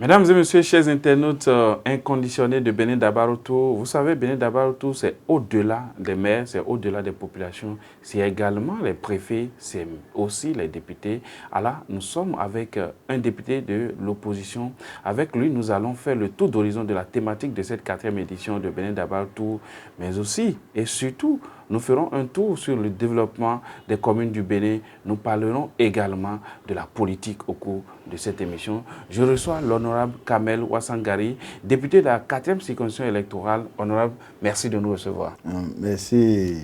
Mesdames et messieurs, chers internautes inconditionnés de Bénin Dabaroutou, vous savez, Bénin Dabaroutou, c'est au-delà des maires, c'est au-delà des populations, c'est également les préfets, c'est aussi les députés. Alors, nous sommes avec un député de l'opposition. Avec lui, nous allons faire le tour d'horizon de la thématique de cette 4e édition de Bénin Dabaroutou, mais aussi et surtout, nous ferons un tour sur le développement des communes du Bénin. Nous parlerons également de la politique au cours de cette émission. Je reçois l'honorable Kamel Ouassangari, député de la 4e circonscription électorale. Honorable, merci de nous recevoir. Merci,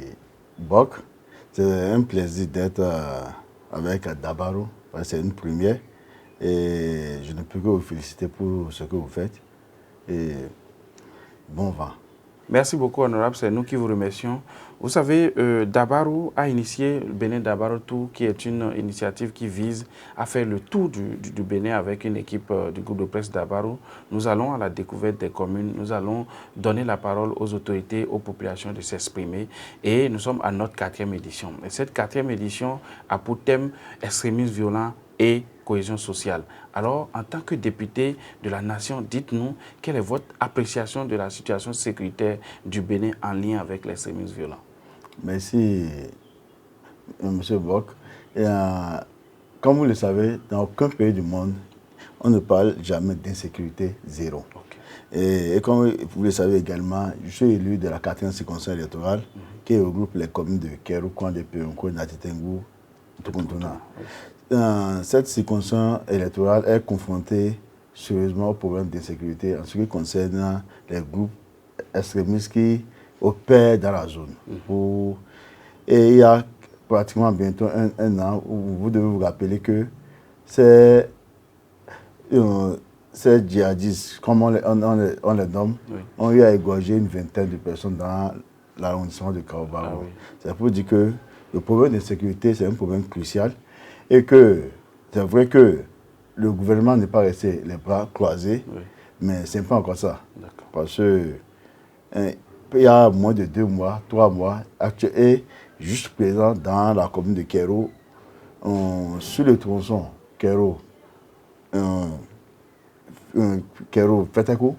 Bok. C'est un plaisir d'être avec Dabarou. C'est une première. Et je ne peux que vous féliciter pour ce que vous faites. Et bon vent. Merci beaucoup, honorable. C'est nous qui vous remercions. Vous savez, Dabarou a initié le Bénin Dabaroutou, qui est une initiative qui vise à faire le tour du Bénin avec une équipe du groupe de presse Dabarou. Nous allons à la découverte des communes, nous allons donner la parole aux autorités, aux populations de s'exprimer. Et nous sommes à notre 4e édition. Et cette 4e édition a pour thème extrémisme violent et cohésion sociale. Alors, en tant que député de la nation, dites-nous quelle est votre appréciation de la situation sécuritaire du Bénin en lien avec l'extrémisme violent. Merci, M. Bok. Comme vous le savez, dans aucun pays du monde, on ne parle jamais d'insécurité zéro. Okay. Et comme vous le savez également, je suis élu de la 4e circonscription électorale qui regroupe les communes de Kéru, Kwande, Péonko, Natitengu, Tukuntuna. Cette circonscription électorale est confrontée sérieusement au problème d'insécurité en ce qui concerne les groupes extrémistes qui opèrent dans la zone. Et il y a pratiquement bientôt un an où vous devez vous rappeler que ces djihadistes, comme on les nomme, ont eu à égorger une vingtaine de personnes dans l'arrondissement de Kaobarou. C'est pour dire que le problème d'insécurité, c'est un problème crucial. Et que c'est vrai que le gouvernement n'est pas resté les bras croisés, mais ce n'est pas encore ça. Parce que il y a moins de 2 mois, 3 mois, et juste présent dans la commune de Kéro, sur le tronçon Kéro-Fetekou,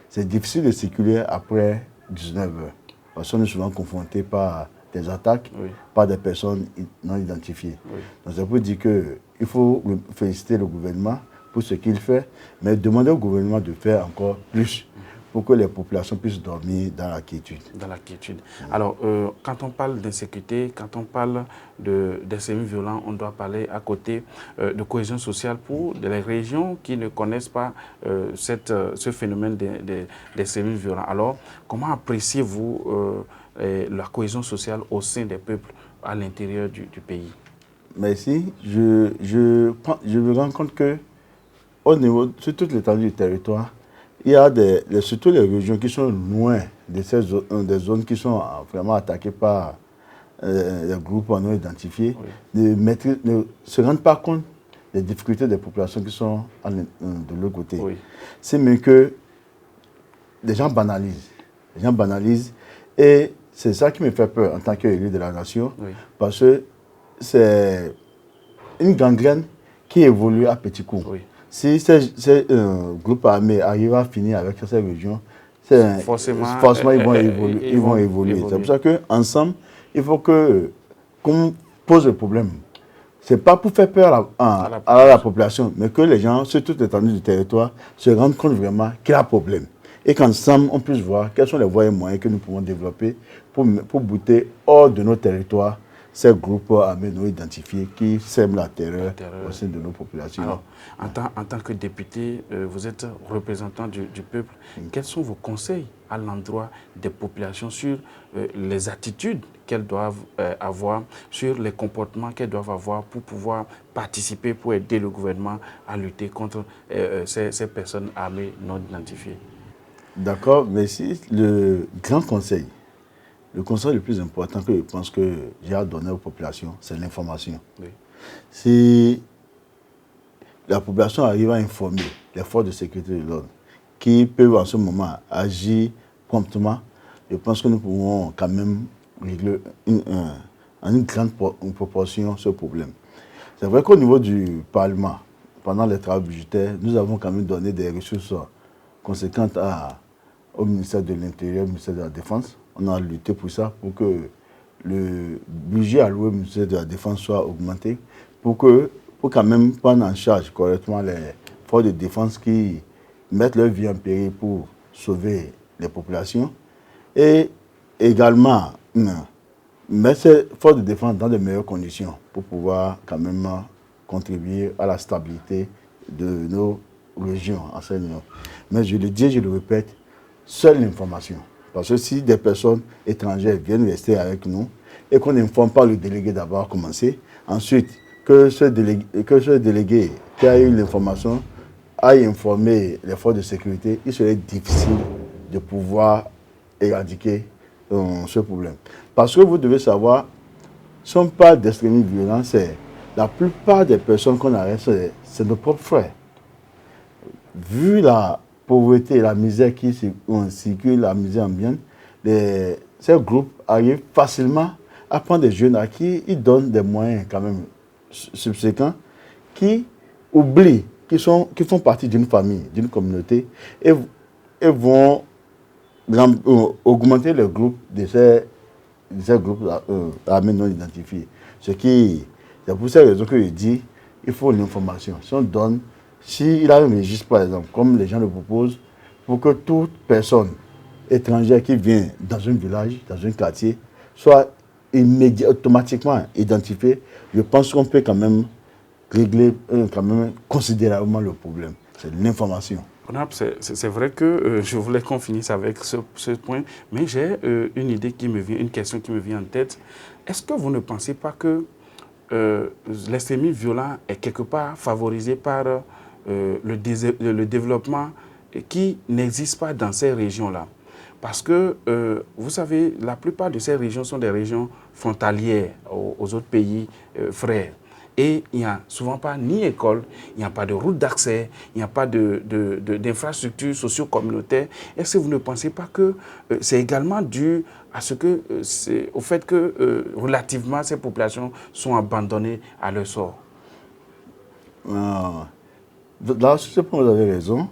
c'est difficile de circuler après 19 heures. Parce qu'on est souvent confronté par des attaques par des personnes non identifiées. Donc ça veut dire qu'il faut féliciter le gouvernement pour ce qu'il fait, mais demander au gouvernement de faire encore plus pour que les populations puissent dormir dans la quiétude. Dans la quiétude. Alors, quand on parle d'insécurité, quand on parle d'extrémisme violent, on doit parler à côté de cohésion sociale pour les régions qui ne connaissent pas ce phénomène d'extrémisme violent. Alors, comment appréciez-vous la cohésion sociale au sein des peuples à l'intérieur du pays? Merci. Je me rends compte que au niveau, sur toute l'étendue du territoire, il y a surtout les régions qui sont loin de des zones qui sont vraiment attaquées par les groupes non identifiés, ne se rendent pas compte des difficultés des populations qui sont de l'autre côté. C'est mieux que les gens banalisent. Les gens banalisent et c'est ça qui me fait peur en tant qu'élu de la nation, parce que c'est une gangrène qui évolue à petits coups. Si ces groupes armés arrivent à finir avec ces régions, forcément ils vont évoluer. C'est pour ça qu'ensemble, il faut qu'on pose le problème. Ce n'est pas pour faire peur à la population, mais que les gens, sur toute l'étendue du territoire, se rendent compte vraiment qu'il y a un problème. Et qu'ensemble, on puisse voir quels sont les voies et moyens que nous pouvons développer pour bouter hors de nos territoires ces groupes armés non identifiés qui sèment la terreur au sein de nos populations. Alors, en tant que député, vous êtes représentant du peuple. Quels sont vos conseils à l'endroit des populations sur les attitudes qu'elles doivent avoir, sur les comportements qu'elles doivent avoir pour pouvoir participer, pour aider le gouvernement à lutter contre ces personnes armées non identifiées? D'accord, merci. Le grand conseil, le conseil le plus important que je pense que j'ai à donner aux populations, c'est l'information. Si la population arrive à informer les forces de sécurité de l'ordre qui peuvent en ce moment agir promptement, je pense que nous pouvons quand même régler en une grande proportion ce problème. C'est vrai qu'au niveau du Parlement, pendant les travaux budgétaires, nous avons quand même donné des ressources conséquentes au ministère de l'Intérieur, au ministère de la Défense. On a lutté pour ça, pour que le budget alloué au ministère de la Défense soit augmenté, pour quand même prendre en charge correctement les forces de défense qui mettent leur vie en péril pour sauver les populations. Et également, mettre ces forces de défense dans de meilleures conditions pour pouvoir quand même contribuer à la stabilité de nos régions. Mais je le dis, je le répète, seule l'information. Parce que si des personnes étrangères viennent rester avec nous et qu'on n'informe pas le délégué d'avoir commencé, ensuite que ce délégué qui a eu l'information aille informer les forces de sécurité, il serait difficile de pouvoir éradiquer ce problème. Parce que vous devez savoir, ce ne sont pas d'extrémistes violents, c'est la plupart des personnes qu'on arrête, c'est nos propres frères. Vu la pauvreté et la misère qui circule, la misère ambiante, ces groupes arrivent facilement à prendre des jeunes à qui ils donnent des moyens quand même subséquents, qui oublient, qui font partie d'une famille, d'une communauté, et vont augmenter le groupe de ces groupes armés non identifiés. C'est pour ces raisons que je dis il faut l'information. Si on donne, s'il a un registre par exemple, comme les gens le proposent, pour que toute personne étrangère qui vient dans un village, dans un quartier, soit automatiquement identifiée, je pense qu'on peut quand même régler quand même considérablement le problème. C'est l'information. C'est vrai que je voulais qu'on finisse avec ce point, mais j'ai une question qui me vient en tête. Est-ce que vous ne pensez pas que l'extrémisme violent est quelque part favorisé par le développement qui n'existe pas dans ces régions-là? Parce que, vous savez, la plupart de ces régions sont des régions frontalières aux autres pays frères. Et il n'y a souvent pas ni école, il n'y a pas de route d'accès, il n'y a pas d'infrastructures socio-communautaires. Est-ce que vous ne pensez pas que c'est également dû au fait que relativement ces populations sont abandonnées à leur sort? Là, sur ce point, vous avez raison.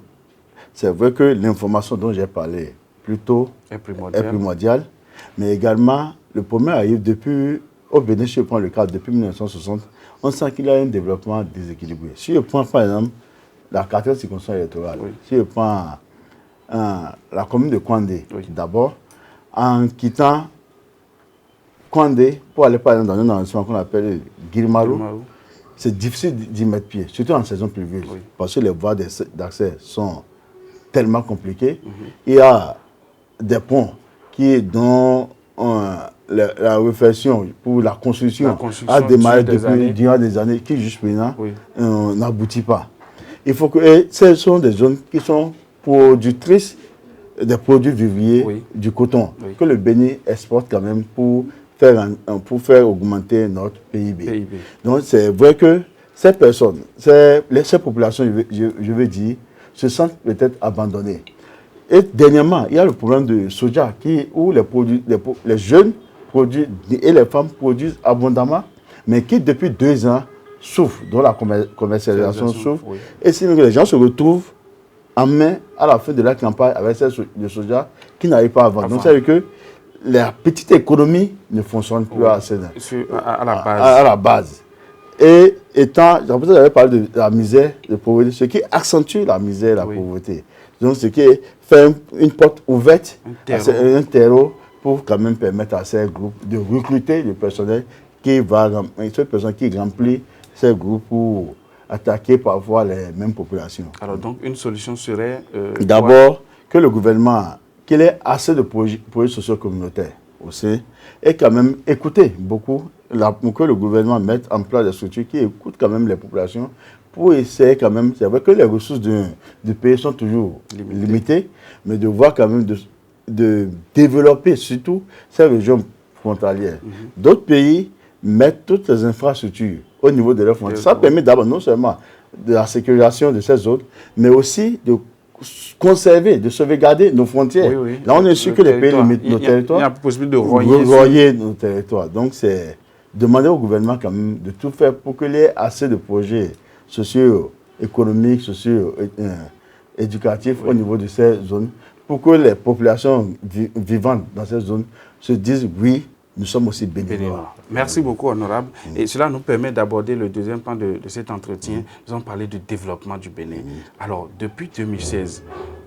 C'est vrai que l'information dont j'ai parlé plutôt est primordiale. Mais également, le problème arrive au Bénin, si je prends le cas, depuis 1960, on sent qu'il y a un développement déséquilibré. Si je prends par exemple la quatrième circonscription électorale, si je prends la commune de Kwandé, d'abord, en quittant Kwandé pour aller par exemple dans un arrondissement qu'on appelle Guilmaru, c'est difficile d'y mettre pied, surtout en saison pluvieuse, parce que les voies d'accès sont tellement compliquées. Il y a des ponts dont la réflexion pour la construction a démarré durant des années qui, jusqu'à maintenant, n'aboutit pas. Il faut que ce sont des zones qui sont productrices des produits vivriers du coton, que le Bénin exporte quand même pour faire augmenter notre PIB. Donc c'est vrai que ces personnes, ces populations, je veux dire, se sentent peut-être abandonnées. Et dernièrement, il y a le problème de soja où les jeunes produisent et les femmes produisent abondamment, mais qui depuis 2 ans souffrent, dont la commercialisation souffre. Et sinon les gens se retrouvent en main à la fin de la campagne avec le soja qui n'arrive pas à vendre. Donc c'est que la petite économie ne fonctionne plus à la base. Et j'avais parlé de la misère, de la pauvreté, ce qui accentue la misère et la pauvreté. Donc, ce qui fait une porte ouverte, un terreau pour quand même permettre à ces groupes de recruter le personnel qui remplit ces groupes pour attaquer parfois les mêmes populations. Alors, donc, une solution serait... d'abord, que le gouvernement, qu'il ait assez de projets socio-communautaires aussi, et quand même écouter beaucoup, que le gouvernement mette en place des structures qui écoutent quand même les populations, pour essayer quand même, c'est vrai que les ressources du pays sont toujours limitées, mais de voir quand même de développer surtout ces régions frontalières. D'autres pays mettent toutes les infrastructures au niveau de leurs frontières. Ça permet d'abord non seulement de la sécurisation de ces zones, mais aussi de conserver, de sauvegarder nos frontières. Là, on est sûr que les pays limitent nos territoires. Il y a la possibilité de royer nos territoires. Donc, c'est demander au gouvernement quand même de tout faire pour qu'il y ait assez de projets sociaux économiques, socio-éducatifs au niveau de ces zones, pour que les populations vivantes dans ces zones se disent oui, nous sommes aussi béninois. Merci beaucoup, honorable. Et cela nous permet d'aborder le deuxième point de cet entretien. Nous allons parler du développement du Bénin. Alors, depuis 2016,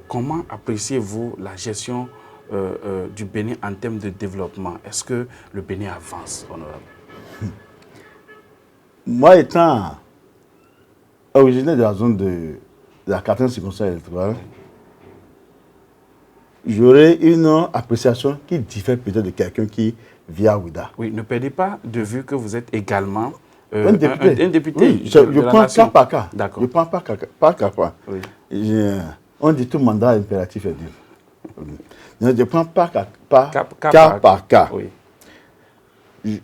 comment appréciez-vous la gestion du Bénin en termes de développement? Est-ce que le Bénin avance, honorable? Moi, étant originaire de la zone de la 4e circonscription électorale, j'aurais une appréciation qui diffère peut-être de quelqu'un qui vit à Ouida. Oui, ne perdez pas de vue que vous êtes également un député. Un député Oui, je prends cas par cas. D'accord. Je prends pas cas par. Oui. On dit tout mandat impératif est dur. Je prends pas cas par cas. Oui.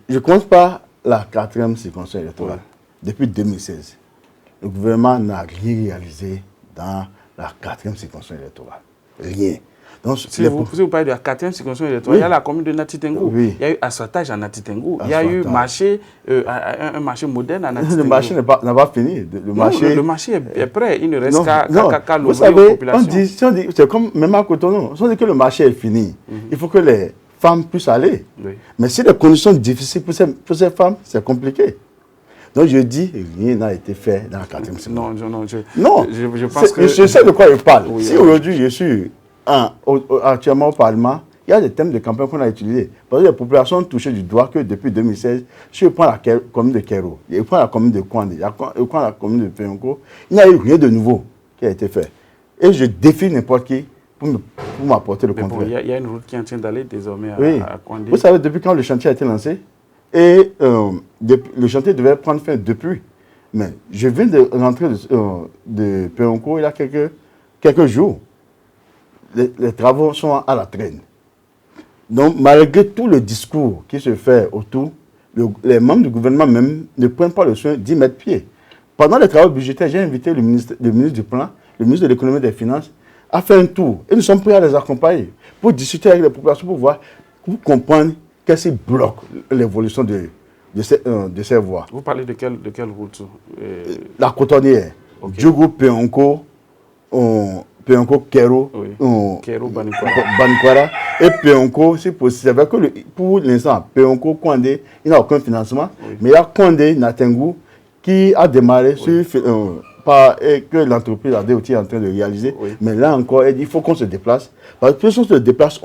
Je ne compte pas la 4e circonscription électorale. Oui. Depuis 2016, le gouvernement n'a rien réalisé dans la 4e circonscription électorale. Rien. Donc, si vous parlez de la 4e circonscription électorale, il y a la commune de Natitengou. Oui. Il y a eu asfaltage à Natitengou. Il y a eu marché, un marché moderne à Natitengou. Le marché n'a pas fini. Le marché est prêt. Il ne reste qu'à l'ouvrir aux populations. On dit, c'est comme même à Cotonou. Si on dit que le marché est fini, il faut que les femmes puissent aller. Oui. Mais si les conditions sont difficiles pour ces femmes, c'est compliqué. Donc je dis, rien n'a été fait dans la 4e circonscription. Je pense que... Je sais de quoi je parle. Oui, si aujourd'hui je suis actuellement au Parlement, il y a des thèmes de campagne qu'on a utilisés. Parce que les populations ont touché du doigt que depuis 2016, si je prends la commune de Kero, je prends la commune de Kwande, je prends la commune de Péonko, il n'y a eu rien de nouveau qui a été fait. Et je défie n'importe qui pour m'apporter le contraire. Il y a une route qui est en train d'aller désormais à Kwande. Vous savez, depuis quand le chantier a été lancé, et le chantier devait prendre fin depuis. Mais je viens de rentrer de Péonko il y a quelques jours. Les travaux sont à la traîne. Donc, malgré tout le discours qui se fait autour, les membres du gouvernement même ne prennent pas le soin d'y mettre pied. Pendant les travaux budgétaires, j'ai invité le ministre du Plan, le ministre de l'Économie et des Finances, à faire un tour. Et nous sommes prêts à les accompagner pour discuter avec les populations, pour comprendre qu'est-ce qui bloque l'évolution de ces voies. Vous parlez de quelle route? La cotonnière. Okay. Djougou, Péonko, Péonko, Kero, Kero, Banikwara. Et Péonko, si possible. C'est vrai que pour l'instant, Péonko, Kwande, il n'a aucun financement. Oui. Mais il y a Kwande, Natengou, qui a démarré que l'entreprise ADOT est en train de réaliser. Oui. Mais là encore, il faut qu'on se déplace. Parce que si on se déplace,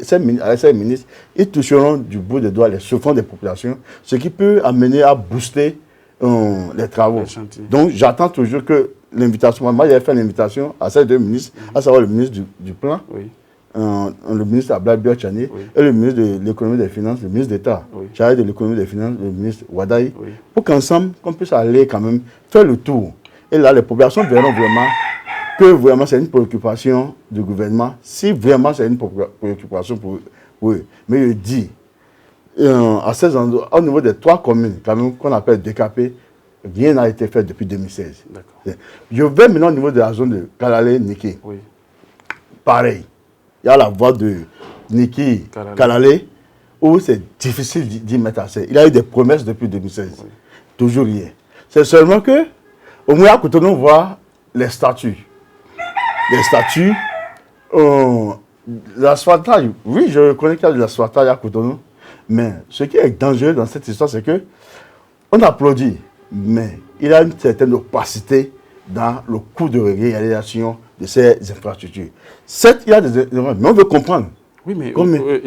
ces ministres, ils toucheront du bout des doigts les souffrances des populations, ce qui peut amener à booster les travaux. Donc j'attends toujours que l'invitation, moi j'avais fait l'invitation à ces deux ministres, à savoir le ministre du Plan, le ministre Abdoulaye Biotchani, et le ministre de l'Économie et des Finances, le ministre d'État, chargé de l'Économie et des Finances, le ministre Wadaï, pour qu'ensemble, qu'on puisse aller quand même faire le tour. Et là, les populations verront vraiment que vraiment c'est une préoccupation du gouvernement, si vraiment c'est une préoccupation pour eux. Mais je dis, à ces endroits, au niveau des 3 communes qu'on appelle décapées, rien n'a été fait depuis 2016. Je vais maintenant au niveau de la zone de Kalale-Niki. Oui. Pareil. Il y a la voie de Niki-Kalale où c'est difficile d'y mettre assez. Il y a eu des promesses depuis 2016. Oui. Toujours rien. C'est seulement que, au moins à Cotonou, on voit les statuts. Les statuts, l'asphaltage. Oui, je reconnais qu'il y a de l'asphaltage à Cotonou. Mais ce qui est dangereux dans cette histoire, c'est que on applaudit, mais il y a une certaine opacité dans le coût de réalisation de ces infrastructures. Certes, il y a des erreurs, mais on veut comprendre. Oui, mais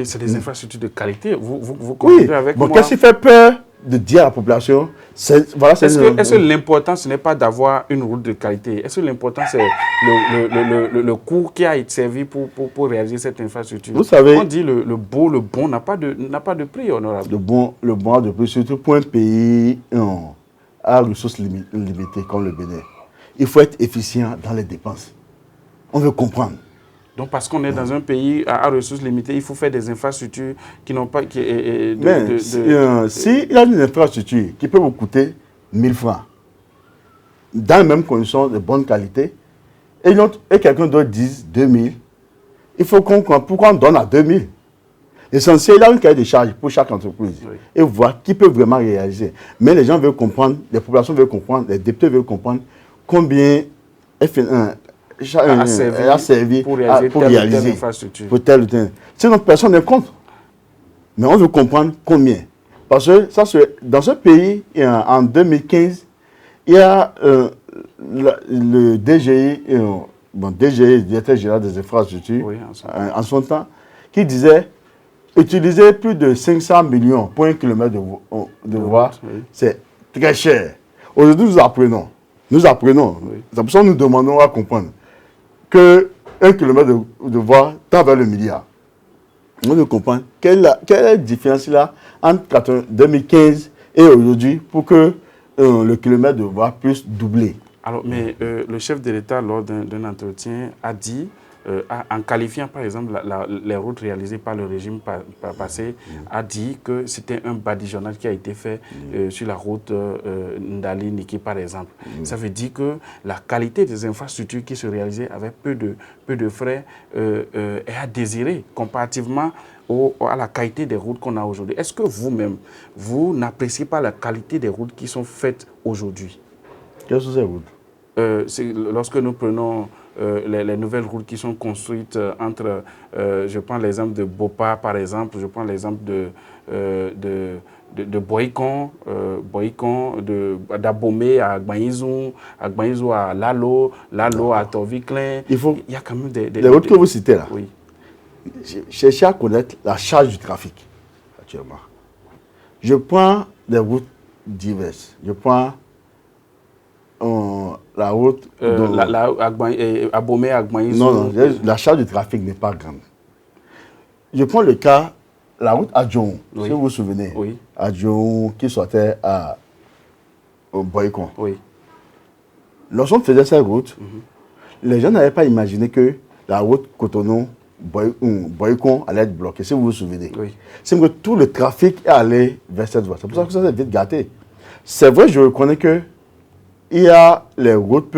c'est des infrastructures de qualité. Vous comprenez avec moi. Qu'est-ce qui fait peur de dire à la population, est-ce que l'important, ce n'est pas d'avoir une route de qualité? Est-ce que l'important, c'est le coût qui a été servi pour réaliser cette infrastructure? Vous savez, on dit le bon n'a pas de prix, honorable. Le bon a de prix, surtout pour un pays à ressources limitées comme le Bénin. Il faut être efficient dans les dépenses. On veut comprendre. Donc, parce qu'on est dans un pays à ressources limitées, il faut faire des infrastructures qui n'ont pas... s'il y a une infrastructure qui peut vous coûter 1000 francs, dans les mêmes conditions de bonne qualité, et quelqu'un d'autre dise 2000, il faut qu'on comprenne pourquoi on donne à 2000. L'essentiel, il y a une cahier de charges pour chaque entreprise. Oui. Et voir qui peut vraiment réaliser. Mais les gens veulent comprendre, les populations veulent comprendre, les députés veulent comprendre combien FN1 a servi pour réaliser telle infrastructure. Pour tel ou tel. Sinon, personne ne compte. Mais on veut comprendre combien. Parce que dans ce pays, en 2015, il y a le DGI, DGI, directeur général des infrastructures, oui, en son temps, qui disait utiliser plus de 500 millions pour 1 kilomètre de voie, oui, c'est très cher. Aujourd'hui, nous apprenons. Oui. C'est pour ça que nous demandons à comprendre que 1 kilomètre de voie tend vers le milliard. On veut comprendre quelle est la différence là entre 2015 et aujourd'hui pour que le kilomètre de voie puisse doubler. Alors, mais le chef de l'État, lors d'un entretien, a dit, en qualifiant par exemple les routes réalisées par le régime passé, a dit que c'était un badigeonnage qui a été fait sur la route Ndali-Niki par exemple. Ça veut dire que la qualité des infrastructures qui se réalisaient avec peu de frais est à désirer comparativement à la qualité des routes qu'on a aujourd'hui. Est-ce que vous-même, vous n'appréciez pas la qualité des routes qui sont faites aujourd'hui? Quelles sont ces routes? Lorsque nous prenons les nouvelles routes qui sont construites entre, je prends l'exemple de Bopa par exemple, je prends l'exemple de Boycon, d'Abomey à Agbaïzou à Lalo à Torviclin. Il y a quand même les routes que vous citez là. Oui. Cherchez à connaître la charge du trafic actuellement. Je prends des routes diverses. Je prends la route... Abomey, Agbaïzou... Non, la charge du trafic n'est pas grande. Je prends le cas, la route Adjon, oui, si vous vous souvenez. Oui. Adjon qui sortait à Boycon. Oui. Lorsqu'on faisait cette route, les gens n'avaient pas imaginé que la route Cotonou-Boycon allait être bloquée, si vous vous souvenez. Oui. C'est que tout le trafic est allé vers cette voie. C'est pour ça que ça s'est vite gâté. C'est vrai, je reconnais que il y a les routes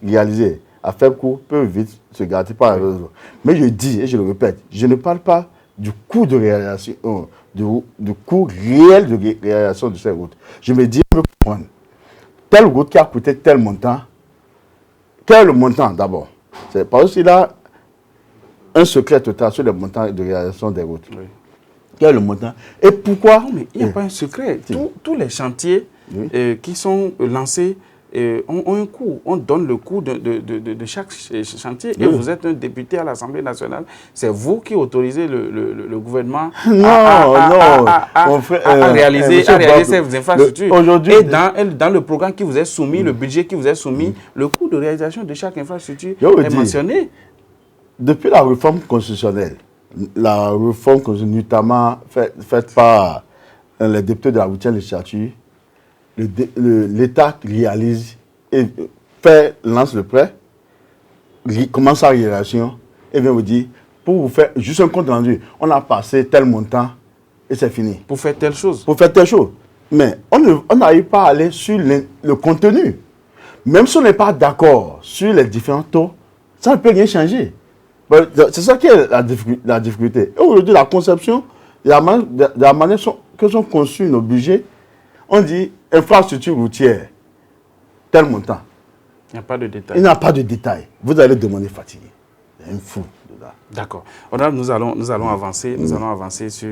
réalisées à faible coût peuvent vite se gâter par la réseau. Mais je dis, et je le répète, je ne parle pas du coût de réalisation, du coût réel de réalisation de ces routes. Je me dis, je veux comprendre, telle route qui a coûté tel montant, quel est le montant d'abord? C'est parce qu'il a un secret total sur le montant de réalisation des routes. Oui. Quel est le montant? Et pourquoi? Non, mais il n'y a pas un secret. Tous les chantiers qui sont lancés ont un coût. On donne le coût de chaque chantier. Et vous êtes un député à l'Assemblée nationale. C'est vous qui autorisez le gouvernement à réaliser ces infrastructures. Et dans le programme qui vous est soumis, le budget qui vous est soumis, le coût de réalisation de chaque infrastructure est mentionné. Depuis la réforme constitutionnelle, notamment faite par les députés de la 8e législature, l'État réalise et lance le prêt, commence sa réalisation et vient vous dire, pour vous faire juste un compte rendu, on a passé tel montant et c'est fini. Pour faire telle chose. Pour faire telle chose. Mais on n'arrive pas à aller sur le contenu. Même si on n'est pas d'accord sur les différents taux, ça ne peut rien changer. C'est ça qui est la difficulté. Aujourd'hui, la conception, la manière que sont conçus nos budgets, on dit infrastructure routière, tel montant. Il n'y a pas de détail. Il n'y a pas de détail. Vous allez demander fatigué. Il y a un fou dedans. D'accord. Nous allons avancer. Nous allons avancer sur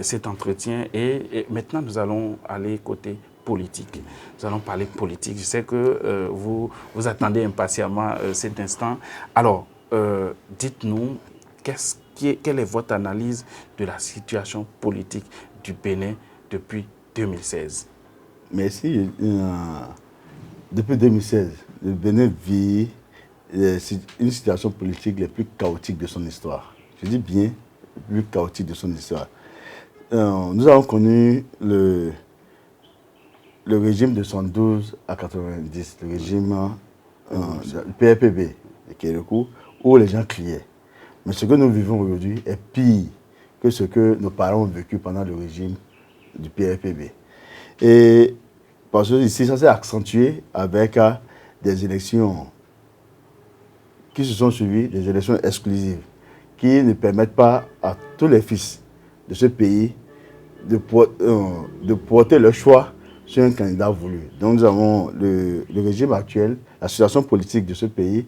cet entretien et maintenant nous allons aller côté politique. Nous allons parler politique. Je sais que vous attendez impatiemment cet instant. Alors, dites-nous, quelle est votre analyse de la situation politique du Bénin depuis 2016? Merci. Depuis 2016, le Bénin vit une situation politique la plus chaotique de son histoire. Je dis bien, la plus chaotique de son histoire. Nous avons connu le régime de 112 à 90, le régime PRPB, qui est le coup où les gens criaient. Mais ce que nous vivons aujourd'hui est pire que ce que nos parents ont vécu pendant le régime du PRPB. Et parce que ici, ça s'est accentué avec des élections qui se sont suivies, des élections exclusives, qui ne permettent pas à tous les fils de ce pays de porter leur choix sur un candidat voulu. Donc nous avons le régime actuel, la situation politique de ce pays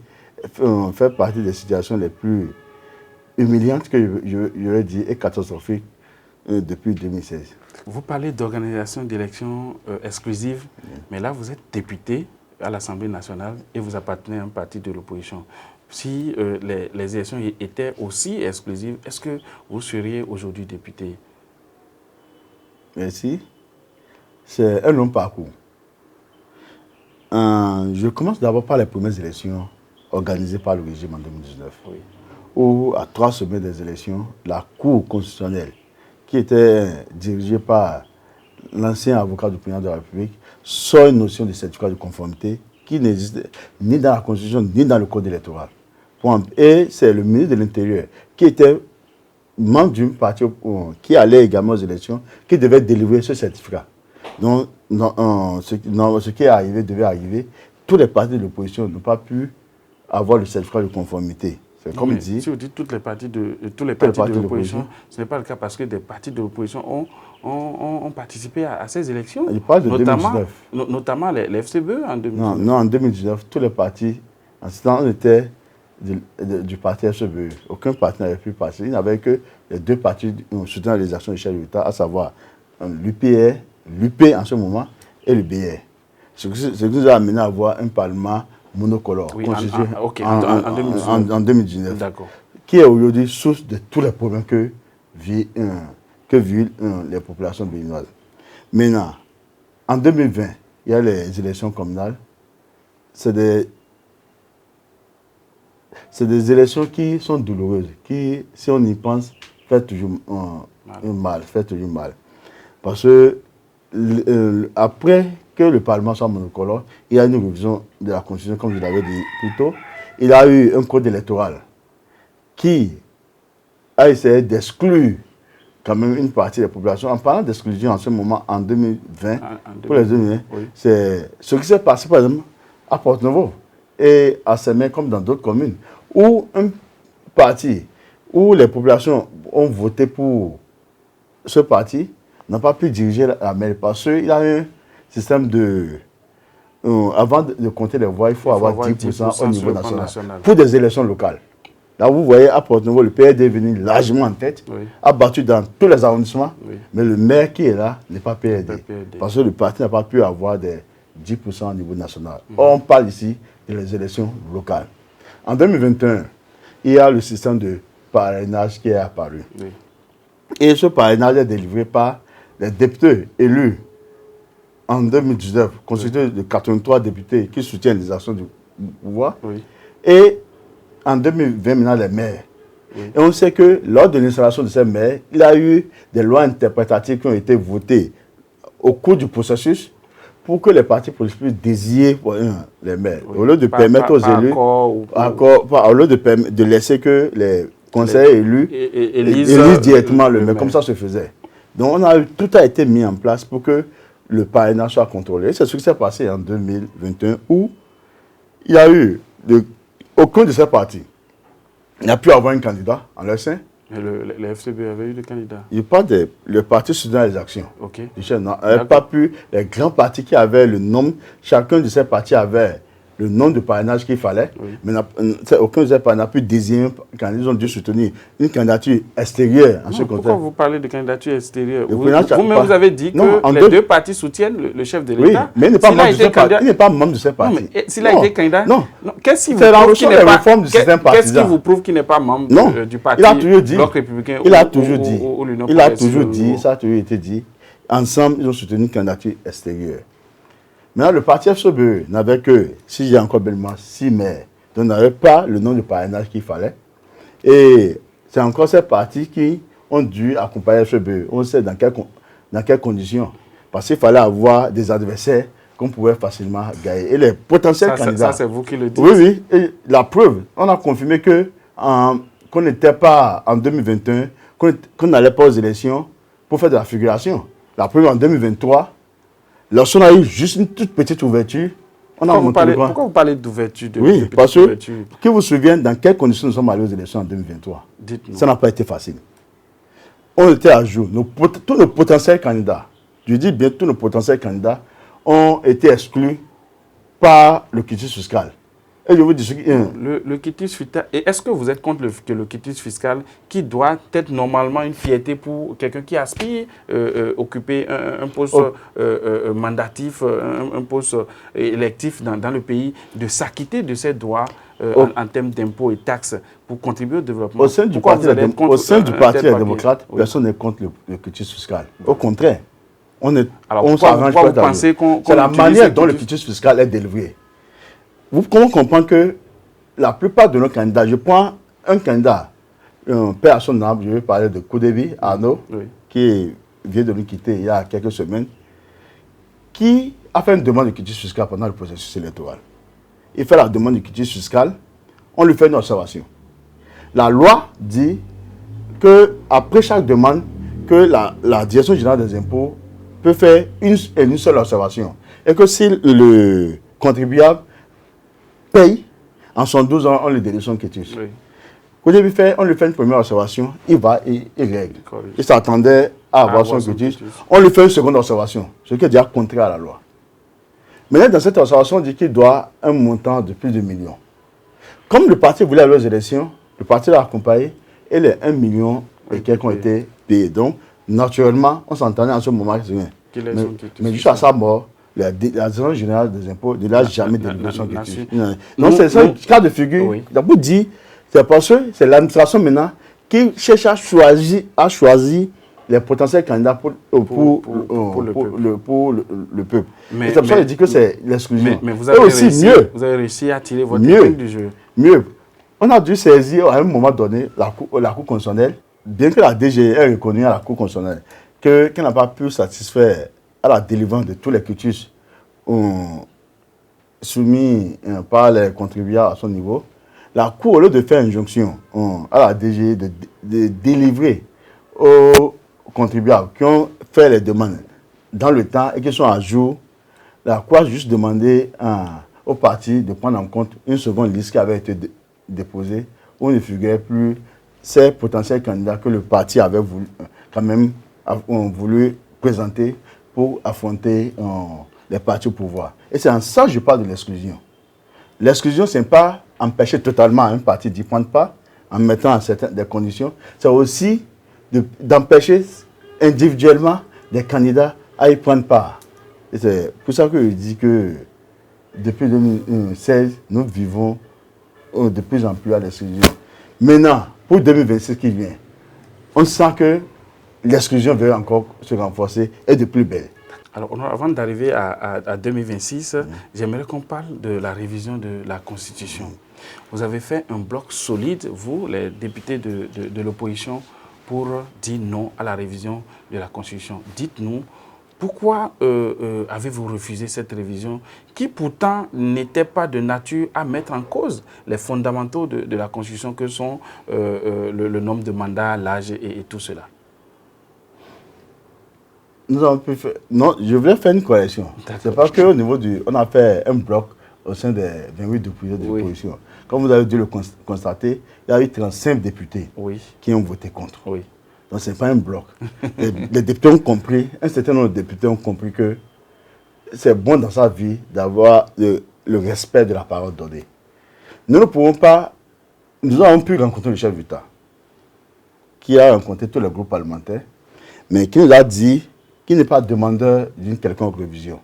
fait partie des situations les plus humiliantes que j'aurais dit et catastrophiques depuis 2016. Vous parlez d'organisation d'élections exclusives, mais là vous êtes député à l'Assemblée nationale et vous appartenez à un parti de l'opposition. Si les élections étaient aussi exclusives, est-ce que vous seriez aujourd'hui député? Merci. C'est un long parcours. Je commence d'abord par les premières élections organisées par le régime en 2019. Oui. Où, à 3 semaines des élections, la Cour constitutionnelle, qui était dirigée par l'ancien avocat du président de la République, sort une notion de certificat de conformité qui n'existe ni dans la Constitution ni dans le Code électoral. Et c'est le ministre de l'Intérieur qui était membre d'une partie qui allait également aux élections, qui devait délivrer ce certificat. Donc, ce qui est arrivé devait arriver. Tous les partis de l'opposition n'ont pas pu avoir le certificat de conformité. C'est comme dit. Si vous dites tous les partis de l'opposition, ce n'est pas le cas parce que des partis de l'opposition ont participé à ces élections. Il parle de 2019. Notamment les FCBE en 2019. Non, en 2019, tous les partis, en ce temps, on était du parti FCBE. Aucun parti n'avait pu passer. Il n'y avait que les 2 partis soutenant les actions de chef de l'État, à savoir l'UP en ce moment et le BR. Ce qui nous a amené à avoir un parlement monocolore constitué en 2019, qui est aujourd'hui source de tous les problèmes que vivent les populations béninoises. Maintenant, en 2020, il y a les élections communales. C'est des élections qui sont douloureuses, qui, si on y pense, fait toujours mal. Parce que après que le Parlement soit monocolore, il y a une révision de la Constitution, comme je l'avais dit plus tôt. Il y a eu un code électoral qui a essayé d'exclure quand même une partie des populations. En parlant d'exclusion en ce moment, en 2020, pour les 2020, oui. C'est ce qui s'est passé par exemple à Porte-Novo et à Sémé, comme dans d'autres communes, où un parti, où les populations ont voté pour ce parti, n'a pas pu diriger la mairie parce qu'il y a un système de... avant de compter les voix, il faut avoir 10% au niveau national pour des élections locales. Là, vous voyez, à Porte-Novo, le PRD est venu largement en tête, oui. A battu dans tous les arrondissements, oui. Mais le maire qui est là n'est pas PRD. Parce que le parti n'a pas pu avoir des 10% au niveau national. Or, on parle ici des élections locales. En 2021, il y a le système de parrainage qui est apparu. Oui. Et ce parrainage est délivré par les députés élus en 2019, constitué de 83 députés qui soutiennent les actions du pouvoir. Oui. Et en 2020, maintenant, les maires. Oui. Et on sait que lors de l'installation de ces maires, il y a eu des lois interprétatives qui ont été votées au cours du processus pour que les partis politiques puissent désigner les maires. Oui. Au lieu de permettre aux élus, au lieu de laisser que les conseillers élus élisent directement le maire, comme ça se faisait. Donc tout a été mis en place pour que le parrainage soit contrôlé. C'est ce qui s'est passé en 2021 où il y a eu aucun de ces partis n'a pu avoir un candidat en leur sein. Le FCB avait eu des candidats. Il parle le parti soutenant les actions. Ok. N'avait pas pu, les grands partis qui avaient le nombre, chacun de ces partis avait le nombre de parrainages qu'il fallait, oui. Mais aucun de ces partis n'a pu désigner un candidat. Ils ont dû soutenir une candidature extérieure. Pourquoi vous parlez de candidature extérieure? Vous-même, vous avez dit que les 2 partis soutiennent le chef de l'État. Oui, mais il n'est pas membre de ce parti. S'il a été candidat, qu'est-ce qui vous prouve qu'il n'est pas membre du parti Bloc républicain Il a toujours dit, ça a toujours été dit, ensemble, ils ont soutenu une candidature extérieure. Maintenant, le parti FCBE n'avait que, si j'ai encore bellement, 6 maires. Donc, n'avait pas le nom de parrainage qu'il fallait. Et c'est encore ces partis qui ont dû accompagner FCBE. On sait dans quelles conditions. Parce qu'il fallait avoir des adversaires qu'on pouvait facilement gagner. Et les potentiels candidats... Ça, c'est vous qui le dites. Oui. Et la preuve, on a confirmé qu'on n'était pas en 2021, qu'on n'allait pas aux élections pour faire de la figuration. La preuve, en 2023... Lorsqu'on a eu juste une toute petite ouverture, pourquoi vous parlez d'ouverture? Oui, parce que vous vous souvenez dans quelles conditions nous sommes allés aux élections en 2023. Dites-nous. Ça n'a pas été facile. On était à jour. Tous nos potentiels candidats, je dis bien tous nos potentiels candidats, ont été exclus par le quitus fiscal. Et je vous dis ce qui... Le quitus fiscal, et est-ce que vous êtes contre que le quitus fiscal, qui doit être normalement une fierté pour quelqu'un qui aspire occuper un poste mandatif, un poste électif dans le pays, de s'acquitter de ses droits en termes d'impôts et taxes pour contribuer au développement? Au sein du Parti des démocrates, personne n'est contre le quitus fiscal. Au contraire, on s'arrange pas. C'est la manière dont le quitus fiscal est délivré. Vous comment comprendre que la plupart de nos candidats, je prends un candidat, un père à son âme, je vais parler de Koudebi, Arnaud, qui vient de nous quitter il y a quelques semaines, qui a fait une demande de quitus fiscal pendant le processus électoral. Il fait la demande de quitus fiscal, on lui fait une observation. La loi dit qu'après chaque demande, que la Direction générale des impôts peut faire une seule observation. Et que si le contribuable paye, en 112 ans, on lui délivre son quitus. On lui fait une première observation, il va et il règle. Il s'attendait à avoir son quitus. On lui fait une seconde observation, ce qui est déjà contraire à la loi. Maintenant, dans cette observation, on dit qu'il doit un montant de plus de 1 million. Comme le parti voulait aller aux élections, le parti l'a accompagné et les 1 million et quelques ont été payés. Donc, naturellement, on s'entendait en ce moment. Mais jusqu'à sa mort, la Direction générale des impôts ne l'a jamais délivré son quitus. Donc, c'est ça, cas de figure. D'abord, dit, c'est parce que c'est l'administration maintenant qui cherche à choisir les potentiels candidats pour le peuple. C'est pour ça que je dis que c'est l'exclusion. Mais vous avez réussi à tirer votre épingle du jeu. Mieux. On a dû saisir à un moment donné la Cour constitutionnelle, bien que la DG ait reconnu à la Cour constitutionnelle qu'elle n'a pas pu satisfaire à la délivrance de tous les quitus soumis par les contribuables à son niveau. La Cour, au lieu de faire injonction à la DG de délivrer aux contribuables qui ont fait les demandes dans le temps et qui sont à jour, la Cour a juste demandé au parti de prendre en compte une seconde liste qui avait été déposée où ne figuraient plus ces potentiels candidats que le parti avait voulu présenter pour affronter les partis au pouvoir. Et c'est en ça que je parle de l'exclusion. L'exclusion, ce n'est pas empêcher totalement un parti d'y prendre part en mettant en certaines conditions. C'est aussi d'empêcher individuellement des candidats à y prendre part. Et c'est pour ça que je dis que depuis 2016, nous vivons de plus en plus à l'exclusion. Maintenant, pour 2026 qui vient, on sent que l'exclusion va encore se renforcer et de plus belle. Alors, avant d'arriver à 2026, j'aimerais qu'on parle de la révision de la Constitution. Vous avez fait un bloc solide, vous, les députés de l'opposition, pour dire non à la révision de la Constitution. Dites-nous, pourquoi avez-vous refusé cette révision qui pourtant n'était pas de nature à mettre en cause les fondamentaux de la Constitution que sont le nombre de mandats, l'âge et tout cela? Nous avons pu faire... Non, je voulais faire une correction. C'est parce qu'au niveau on a fait un bloc au sein des 28 députés de l'opposition. Comme vous avez dû le constater, il y a eu 35 députés qui ont voté contre. Donc ce n'est pas un bloc. les députés ont compris, un certain nombre de députés ont compris que c'est bon dans sa vie d'avoir le respect de la parole donnée. Nous ne pouvons pas... Nous avons pu rencontrer le chef d'État, qui a rencontré tous les groupes parlementaires, mais qui nous a dit qu'il n'est pas demandeur d'une quelconque révision.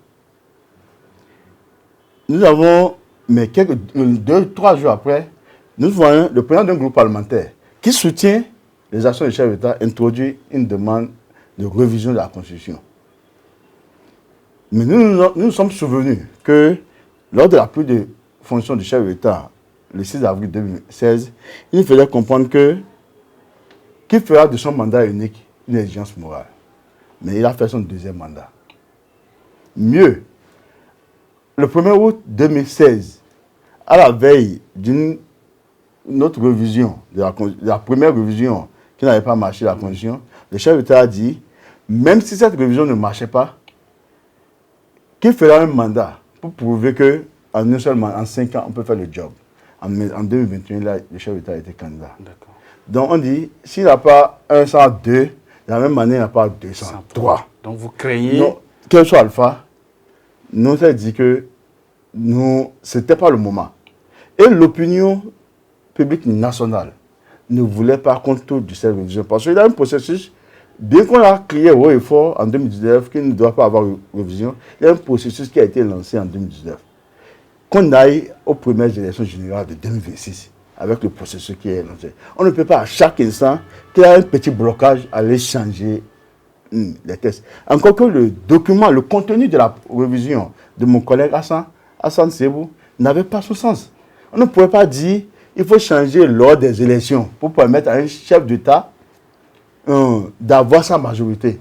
Nous avons, mais 2-3 jours après, nous voyons le président d'un groupe parlementaire qui soutient les actions du chef d'État introduire une demande de révision de la Constitution. Mais nous sommes souvenus que lors de la prise de fonction du chef d'État, le 6 avril 2016, il faisait comprendre qu'il fera de son mandat unique une exigence morale. Mais il a fait son deuxième mandat. Mieux, le 1er août 2016, à la veille d'une autre révision, de la première révision qui n'avait pas marché la Constitution, le chef d'État a dit, même si cette révision ne marchait pas, qu'il fera un mandat pour prouver qu'en 5 ans, on peut faire le job. En 2021, là, le chef d'État a été candidat. Donc on dit, s'il n'a pas 102, de la même année, il n'y a pas 203. Donc vous craignez... Non, quel soit Alpha, nous avons dit que ce n'était pas le moment. Et l'opinion publique nationale ne voulait pas qu'on tourne de cette révision. Parce qu'il y a un processus, bien qu'on a crié haut et fort en 2019 qu'il ne doit pas avoir révision, il y a un processus qui a été lancé en 2019. Qu'on aille aux premières élections générales de 2026 avec le processus qui est lancé. On ne peut pas à chaque instant qu'il y a un petit blocage aller changer les tests. Encore que le document, le contenu de la révision de mon collègue Hassan Sebou n'avait pas ce sens. On ne pouvait pas dire qu'il faut changer lors des élections pour permettre à un chef d'État d'avoir sa majorité.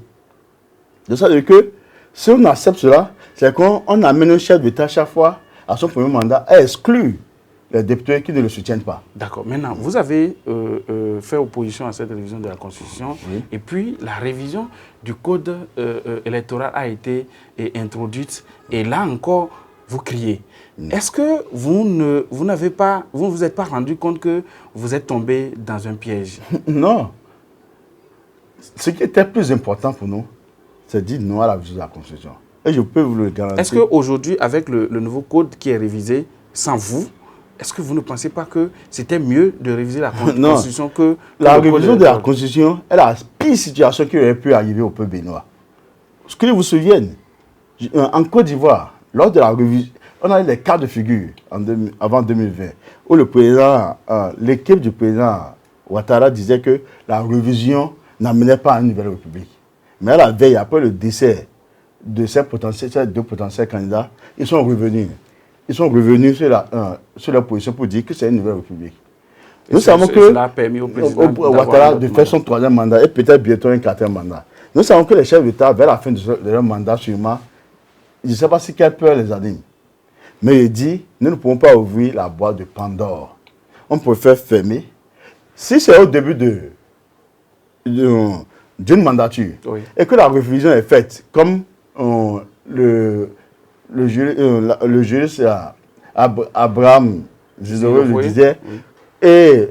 De sorte que si on accepte cela, c'est qu'on amène un chef d'État chaque fois à son premier mandat à exclure les députés qui ne le soutiennent pas. D'accord. Maintenant, vous avez fait opposition à cette révision de la Constitution, oui. Et puis la révision du code électoral a été introduite, et là encore, vous criez. Est-ce que vous ne vous êtes pas rendu compte que vous êtes tombé dans un piège? Non. Ce qui était plus important pour nous, c'est de dire non à la révision de la Constitution. Et je peux vous le garantir. Est-ce qu'aujourd'hui, avec le nouveau code qui est révisé, sans vous, est-ce que vous ne pensez pas que c'était mieux de réviser la Constitution que la révision de la Constitution est la pire situation qui aurait pu arriver au peuple béninois. Ce que vous vous souvenez, en Côte d'Ivoire, lors de la révision, on a eu les cas de figure avant 2020, où l'équipe du président Ouattara disait que la révision n'amenait pas à une nouvelle république. Mais à la veille, après le décès de ces deux potentiels candidats, ils sont revenus. Ils sont revenus sur leur position pour dire que c'est une nouvelle république. Nous savons que cela a permis au président Ouattara de faire son troisième mandat et peut-être bientôt un quatrième mandat. Nous savons que les chefs d'État, vers la fin de leur mandat, sûrement, je ne sais pas si quelle peur les anime. Mais il dit, nous ne pouvons pas ouvrir la boîte de Pandore. On préfère fermer. Si c'est au début d'une mandature, oui, et que la révision est faite, comme le juriste Abraham Zizoro le disait, oui, et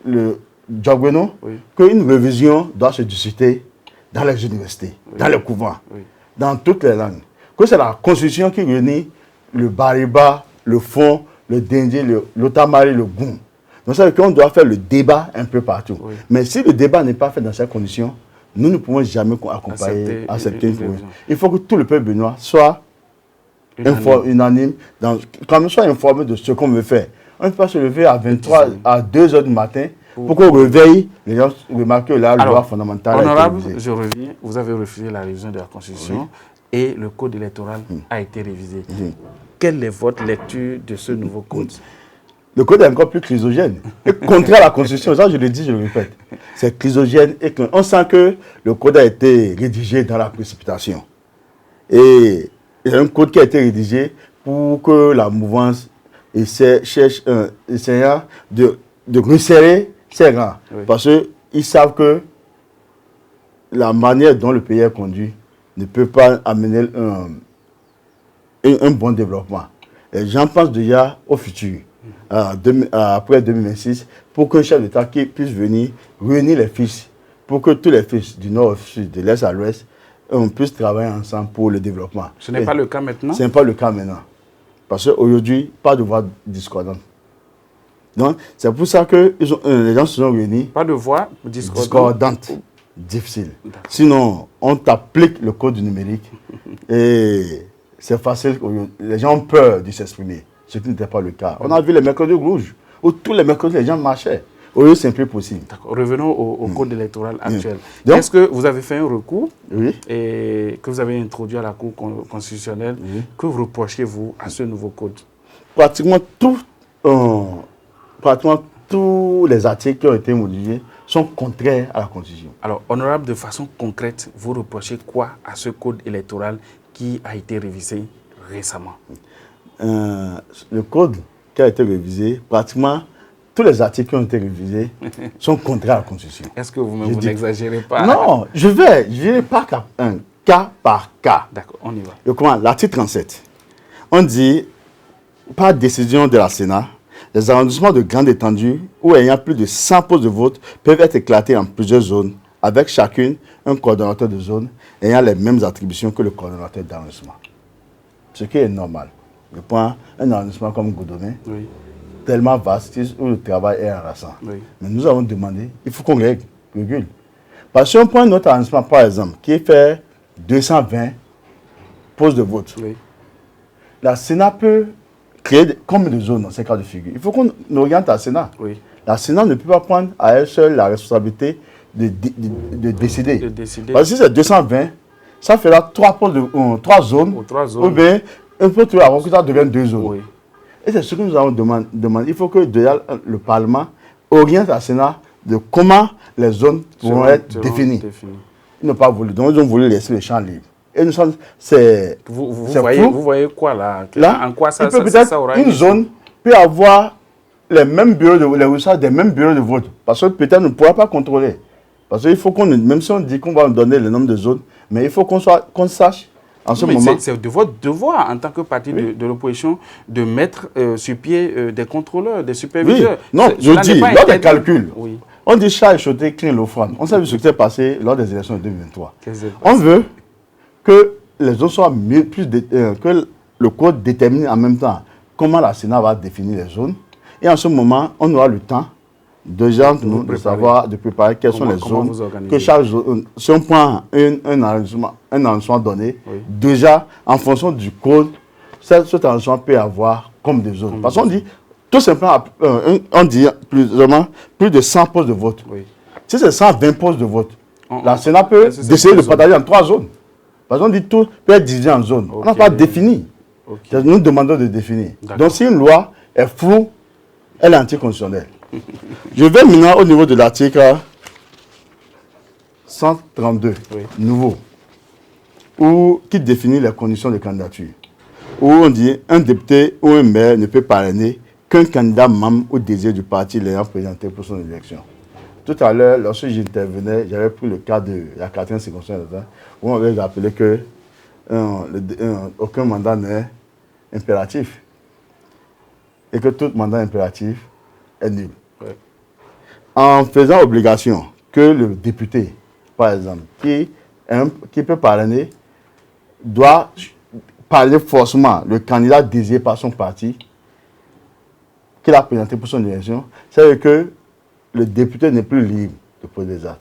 le Diogweno, oui, qu'une révision doit se discuter dans les universités, oui, dans les couvents, oui, dans toutes les langues. Que c'est la Constitution qui réunit le Bariba, le Fon, le Dindi, l'Otamari, le Goum. Donc ça veut dire qu'on doit faire le débat un peu partout. Oui. Mais si le débat n'est pas fait dans ces conditions, nous ne pouvons jamais accepter une révision. Il faut que tout le peuple béninois soit unanime, soit informé de ce qu'on veut faire. On ne peut pas se lever à 23, à 2 heures du matin pour qu'on réveille les gens remarquent que la loi fondamentale. Honorable, je reviens. Vous avez refusé la révision de la Constitution, oui, et le code électoral a été révisé. Oui. Quelle est votre lecture de ce nouveau code? Le code est encore plus chrysogène. Et contraire à la Constitution, ça je le dis, je le répète. C'est chrysogène et on sent que le code a été rédigé dans la précipitation. Et il y a un code qui a été rédigé pour que la mouvance essayant de resserrer ses rangs. Oui. Parce qu'ils savent que la manière dont le pays est conduit ne peut pas amener un bon développement. Et j'en pense déjà au futur, après 2026, pour qu'un chef d'État puisse venir réunir les fils, pour que tous les fils du nord au sud, de l'est à l'ouest, on puisse travailler ensemble pour le développement. Ce n'est pas le cas maintenant? Ce n'est pas le cas maintenant. Parce qu'aujourd'hui, pas de voix discordante. Donc, c'est pour ça que les gens se sont réunis. Pas de voix discordante. Difficile. Sinon, on t'applique le code du numérique et c'est facile. Les gens ont peur de s'exprimer, ce qui n'était pas le cas. On a vu les mercredis rouges, où tous les mercredis, les gens marchaient. Aujourd'hui, c'est plus possible. Revenons au code électoral actuel. Est-ce que vous avez fait un recours, oui, et que vous avez introduit à la Cour constitutionnelle, oui, que vous reprochez-vous à ce nouveau code? Pratiquement tous les articles qui ont été modifiés sont contraires à la Constitution. Alors, honorable, de façon concrète, vous reprochez quoi à ce code électoral qui a été révisé récemment? Le code qui a été révisé, pratiquement tous les articles qui ont été révisés sont contraires à la Constitution. Est-ce que vous n'exagérez pas? Non, je n'irai pas cas par cas. D'accord, on y va. L'article 37, on dit, par décision de la Sénat, les arrondissements de grande étendue ou ayant plus de 100 postes de vote peuvent être éclatés en plusieurs zones, avec chacune un coordonnateur de zone ayant les mêmes attributions que le coordonnateur d'arrondissement. ce qui est normal. Je prends un arrondissement comme Godomé, Oui. tellement vaste où le travail est harassant. Oui. Mais nous avons demandé, il faut qu'on régule. Parce que si on prend un autre arrondissement, par exemple, qui fait 220 postes de vote, Oui. la Sénat peut créer combien de zones dans ces cas de figure? Il faut qu'on oriente la Sénat. Oui. La Sénat ne peut pas prendre à elle seule la responsabilité de décider. De décider. Parce que si c'est 220, ça fera 3 zones. Ou 3 zones. Ou bien, un peu tout avant que ça devienne 2 zones. Oui. Et c'est ce que nous avons demandé. Il faut que déjà le Parlement oriente la Sénat de comment les zones pourront être définies. Ils n'ont pas voulu. Donc, ils ont voulu laisser le champ libre. Et nous sommes. Vous voyez quoi là? En quoi ça aura une zone peut avoir les mêmes bureaux des mêmes bureaux de vote. Parce que peut-être on ne pourra pas contrôler. Parce qu'il faut même si on dit qu'on va donner le nombre de zones, mais il faut qu'on sache en ce moment. C'est de votre devoir en tant que parti de l'opposition de mettre sur pied des contrôleurs, des superviseurs. Oui, non, je dis, lors des calculs, on dit chat échaudé craint l'offrande. On sait ce qui s'est passé lors des élections de 2023. On veut que les zones soient que le code détermine en même temps comment la Sénat va définir les zones. Et en ce moment, on aura le temps déjà de savoir, de préparer quelles sont les zones. Que chaque zone, si on prend un arrondissement donné, déjà, en fonction du code, cet arrondissement peut avoir comme des zones. Parce qu'on dit, tout simplement, on dit plus de 100 postes de vote. Si c'est 120 postes de vote, la Sénat peut décider de partager en 3 zones. Parce qu'on dit tout peut être divisé en zones. On n'a pas défini. Nous demandons de définir. Donc si une loi est floue, elle est anticonstitutionnelle. Je vais maintenant au niveau de l'article 132, nouveau, qui définit les conditions de candidature. Où on dit un député ou un maire ne peut parrainer qu'un candidat membre au désir du parti l'ayant présenté pour son élection. Tout à l'heure, lorsque j'intervenais, j'avais pris le cas de la 4e circonscription où on avait rappelé que aucun mandat n'est impératif et que tout mandat impératif est nul. En faisant obligation que le député, par exemple, qui peut parrainer, doit parler forcément le candidat désiré par son parti qu'il a présenté pour son élection, c'est que le député n'est plus libre de poser des actes.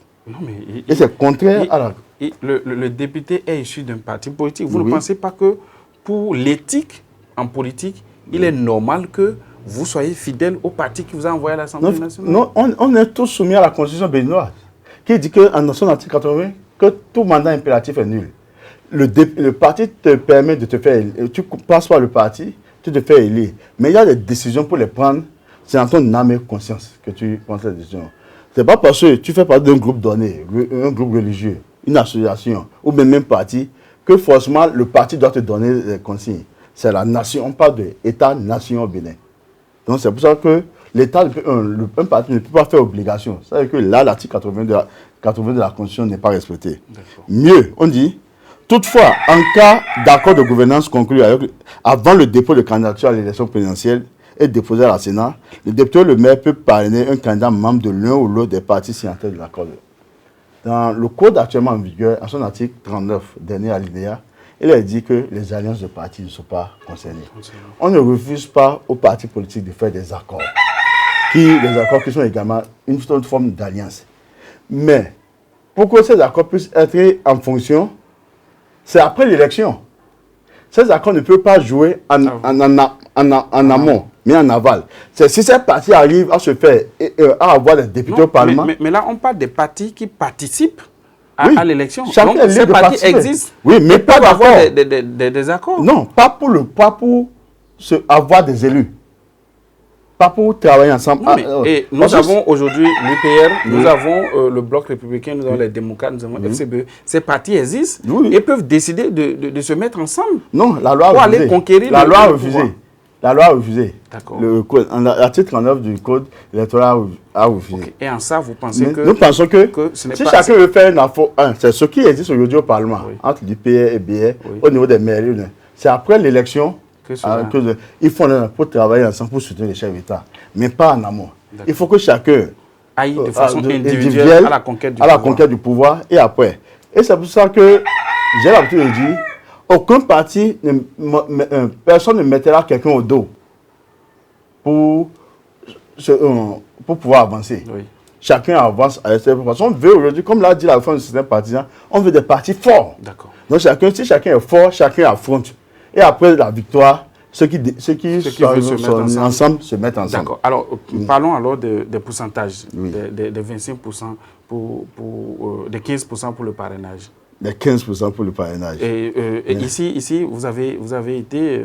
Et c'est contraire à la... Le député est issu d'un parti politique. Vous ne pensez pas que pour l'éthique en politique, il est normal que vous soyez fidèle au parti qui vous a envoyé à l'Assemblée nationale? Non, on est tous soumis à la Constitution béninoise, qui dit qu'en son article 80, que tout mandat impératif est nul. Le parti te permet de te faire... Tu passes par le parti, tu te fais élire. Mais il y a des décisions pour les prendre. C'est en ton âme et conscience que tu prends cette décision. Ce n'est pas parce que tu fais partie d'un groupe donné, un groupe religieux, une association, ou même parti, que forcément le parti doit te donner des consignes. C'est la nation, on parle de État-nation au Bénin. Donc c'est pour ça que l'État, un parti ne peut pas faire obligation. C'est-à-dire que là, l'article 80 de la Constitution n'est pas respecté. Mieux, on dit, toutefois, en cas d'accord de gouvernance conclu avant le dépôt de candidature à l'élection présidentielle et déposé à la Sénat, le député ou le maire peut parrainer un candidat membre de l'un ou l'autre des partis signataires de l'accord. Dans le code actuellement en vigueur, à son article 39, dernier alinéa, il est dit que les alliances de partis ne sont pas concernées. On ne refuse pas aux partis politiques de faire des accords, des accords qui sont également une forme d'alliance. Mais pour que ces accords puissent être en fonction, c'est après l'élection. Ces accords ne peuvent pas jouer en amont, mais en aval. C'est si ces partis arrivent à se faire, à avoir des députés au Parlement. Mais là, on parle des partis qui participent à l'élection. Donc, ces partis existent. Oui, mais pas avoir des accords. Non, pas pour avoir des élus. Pas pour travailler ensemble. Nous avons aujourd'hui l'UPR, nous avons le Bloc républicain, nous avons les démocrates, nous avons FCBE. Ces partis existent et peuvent décider de se mettre ensemble. Non, la loi pour aller conquérir la loi a refusé. La loi a refusé. D'accord. L'article 39 du code électoral a refusé. Okay. Et en ça, vous pensez que... Nous pensons que si chacun veut faire une info, c'est ce qui existe aujourd'hui au Parlement, entre l'UPR et BR, au niveau des mairies. C'est après l'élection qu'ils font pour travailler ensemble pour soutenir les chefs d'État, mais pas en amont. Il faut que chacun aille de façon individuelle à la conquête du pouvoir. Et après. Et c'est pour ça que j'ai l'habitude de dire, aucun parti, personne ne mettra quelqu'un au dos pour pouvoir avancer. Oui. Chacun avance à sa façon. On veut aujourd'hui, comme l'a dit la fin du système partisan, on veut des partis forts. D'accord. Donc si chacun est fort, chacun affronte. Et après la victoire, ceux qui veulent se mettre ensemble se mettent ensemble. D'accord. Alors, parlons alors des pourcentages, Oui. des 25% des 15% pour le parrainage. Les 15% pour le parrainage. Et ici, vous avez été,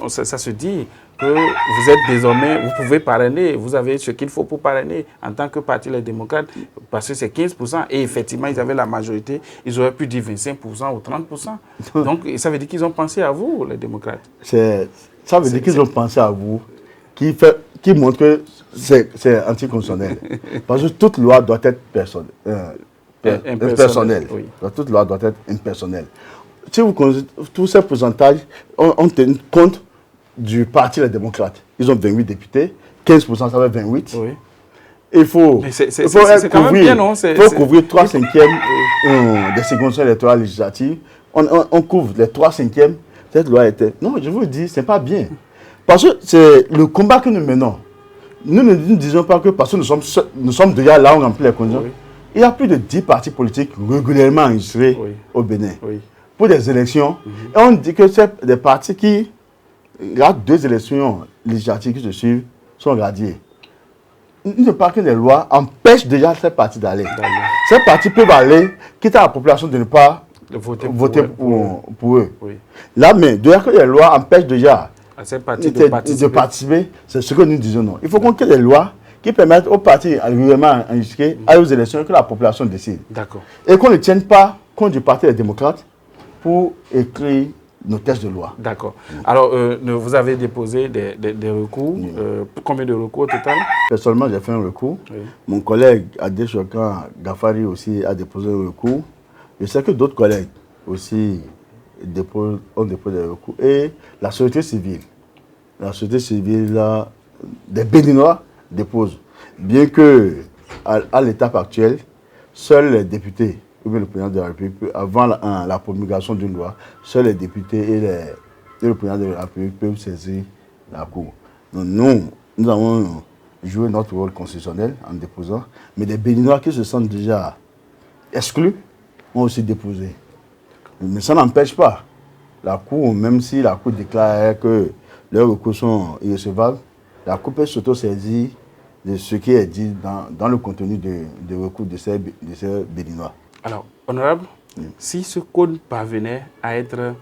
ça se dit que vous êtes désormais, vous pouvez parrainer, vous avez ce qu'il faut pour parrainer en tant que parti les démocrates, parce que c'est 15%, et effectivement, ils avaient la majorité, ils auraient pu dire 25% ou 30%. Donc, ça veut dire qu'ils ont pensé à vous, les démocrates. Ça veut dire qu'ils ont pensé à vous, qui montre que c'est anticonstitutionnel. Parce que toute loi doit être impersonnelle. Oui. Toute loi doit être impersonnelle. Si vous considérez tous ces pourcentages, on tient compte du parti les démocrates. Ils ont 28 députés, 15% ça fait 28. Oui. Il faut quand même bien, non? Il faut couvrir 3/5 des circonscriptions électorales législatives. On couvre les 3/5. Cette loi était... Non, je vous dis, ce n'est pas bien. Parce que c'est le combat que nous menons. Nous ne disons pas que parce que nous sommes déjà là, on remplit les conditions. Oui. Il y a plus de 10 partis politiques régulièrement enregistrés au Bénin pour des élections. Et on dit que c'est des partis qui, il y a 2 élections législatives qui se suivent, sont radiés. Il ne pas que les lois empêchent déjà ces partis d'aller. Ces partis peuvent aller, quitte à la population de ne pas voter pour eux. Oui. Là, mais déjà que les lois empêchent déjà de participer, c'est ce que nous disons non. Il faut qu'on ait des lois qui permettent aux partis régulièrement enregistrés à aux élections et que la population décide. D'accord. Et qu'on ne tienne pas compte du parti des démocrates pour écrire nos textes de loi. D'accord. Alors, vous avez déposé des recours. Combien de recours au total? Personnellement, j'ai fait un recours. Oui. Mon collègue Adé Chokan Gafari aussi a déposé un recours. Je sais que d'autres collègues aussi ont déposé des recours. Et la société civile, là, des Béninois déposent. Bien que, à l'étape actuelle, seuls les députés, ou bien le président de la République, avant la promulgation d'une loi, seuls les députés et le président de la République peuvent saisir la Cour. Donc nous avons joué notre rôle constitutionnel en déposant, mais des Béninois qui se sentent déjà exclus ont aussi déposé. Mais ça n'empêche pas la Cour, même si la Cour déclare que leurs recours sont irrecevables, la Cour peut s'auto-saisir de ce qui est dit dans le contenu de recours de ces Béninois. Alors, honorable, si ce code parvenait à être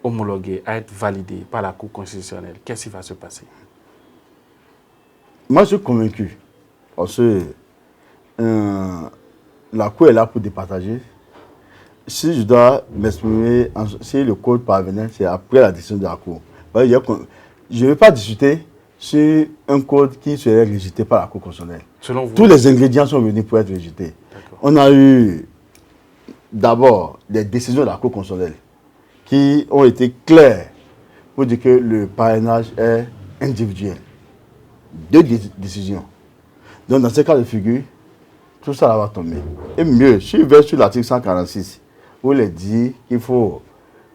homologué, à être validé par la Cour constitutionnelle, qu'est-ce qui va se passer? Moi, je suis convaincu. Parce que la Cour est là pour départager. Si je dois m'exprimer, si le code parvenait, c'est après la décision de la Cour. Je ne vais pas discuter sur un code qui serait rejeté par la Cour constitutionnelle. Selon vous? Tous les ingrédients sont venus pour être rejetés. On a eu d'abord des décisions de la Cour constitutionnelle qui ont été claires pour dire que le parrainage est individuel. 2 décisions. Donc dans ce cas de figure, tout ça va tomber. Et mieux, je vais sur l'article 146, où il est dit qu'il faut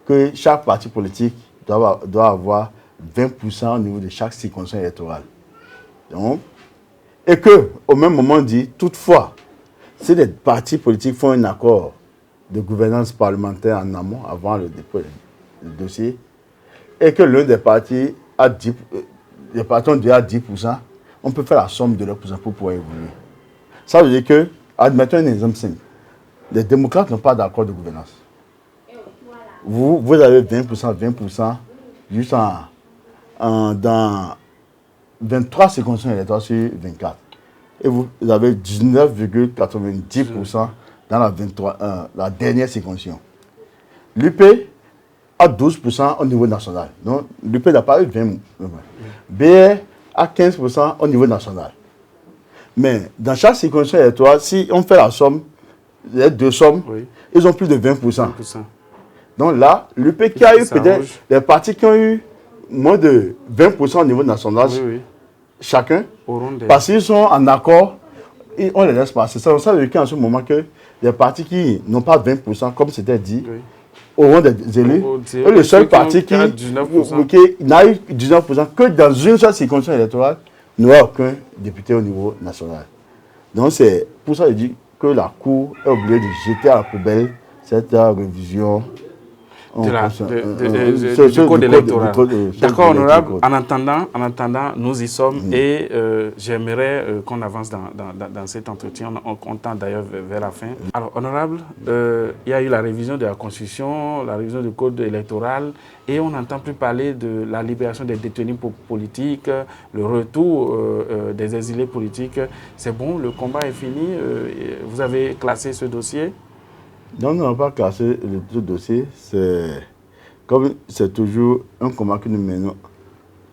que chaque parti politique doit avoir 20% au niveau de chaque circonscription électorale. Donc, et qu'au même moment, on dit, toutefois, si les partis politiques font un accord de gouvernance parlementaire en amont, avant le dépôt du dossier, et que l'un des partis a 10%, les partis ont déjà 10%, on peut faire la somme de leurs % pour pouvoir évoluer. Ça veut dire que, admettons un exemple simple, les démocrates n'ont pas d'accord de gouvernance. Vous avez 20%, juste dans 23 circonscriptions électorales sur 24. Et vous avez 19,90% dans la dernière circonscription. L'UP a 12% au niveau national. Donc, l'UP n'a pas eu 20%. BR a 15% au niveau national. Mais dans chaque circonscription électorale, si on fait la somme, les 2 sommes, ils ont plus de 20%. Donc là, l'UP qui a eu peut-être des partis qui ont eu moins de 20% au niveau national, chacun, parce qu'ils sont en accord, on les laisse passer. Ça veut dire qu'en ce moment que des partis qui n'ont pas 20%, comme c'était dit, Oui. auront des élus. Et le seul parti qui n'a eu 19% que dans une seule circonscription électorale n'aura aucun député au niveau national. Donc c'est pour ça que je dis que la Cour est obligée de jeter à la poubelle cette révision du code électoral. D'accord, honorable. En attendant, nous y sommes et j'aimerais qu'on avance dans cet entretien. On tend d'ailleurs vers la fin. Alors, honorable, il y a eu la révision de la Constitution, la révision du code électoral et on n'entend plus parler de la libération des détenus politiques, le retour des exilés politiques. C'est bon, le combat est fini. Vous avez classé ce dossier? Non, nous n'avons pas classé le dossier. Comme c'est toujours un combat que nous menons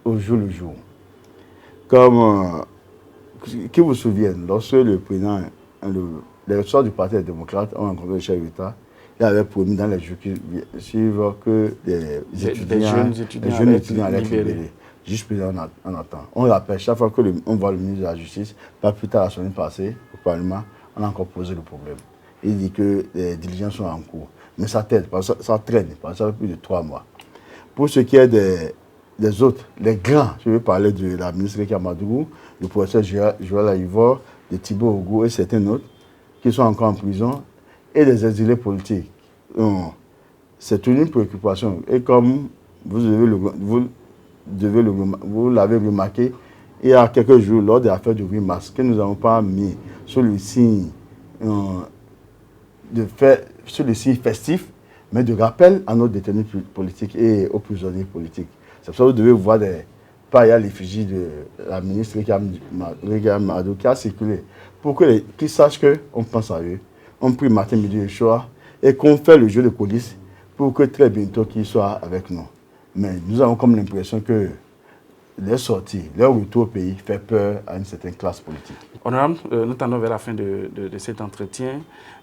au jour le jour. Comme, qui vous souvienne, lorsque le président, les ressorts du Parti des démocrates ont rencontré le chef d'État, il avait promis dans les jours qui suivent que les jeunes étudiants allaient être libérés. Juste président, on attend. On rappelle, chaque fois qu'on voit le ministre de la Justice, pas plus tard la semaine passée, au Parlement, on a encore posé le problème. Il dit que les diligences sont en cours. Mais ça traîne, ça traîne, ça fait plus de 3 mois. Pour ce qui est des autres, les grands, je vais parler de la ministre Rekia Madougou, le professeur Joël Aïvor, de Thibaut Ogo et certains autres, qui sont encore en prison, et des exilés politiques. C'est une préoccupation. Et comme vous l'avez remarqué, il y a quelques jours, lors de l'affaire du 8 mars, que nous n'avons pas mis sur le signe sur le signe festif, mais de rappel à nos détenus politiques et aux prisonniers politiques. C'est pour ça que vous devez voir des pailles à l'effigie de la ministre Rekia Madougou qui a circulé, pour qu'ils sachent qu'on pense à eux, on prie matin, midi et soir, et qu'on fait le jeu de police pour que très bientôt qu'ils soient avec nous. Mais nous avons comme l'impression que les sorties, leur retour au pays fait peur à une certaine classe politique. Honorable, nous tendons vers la fin de cet entretien.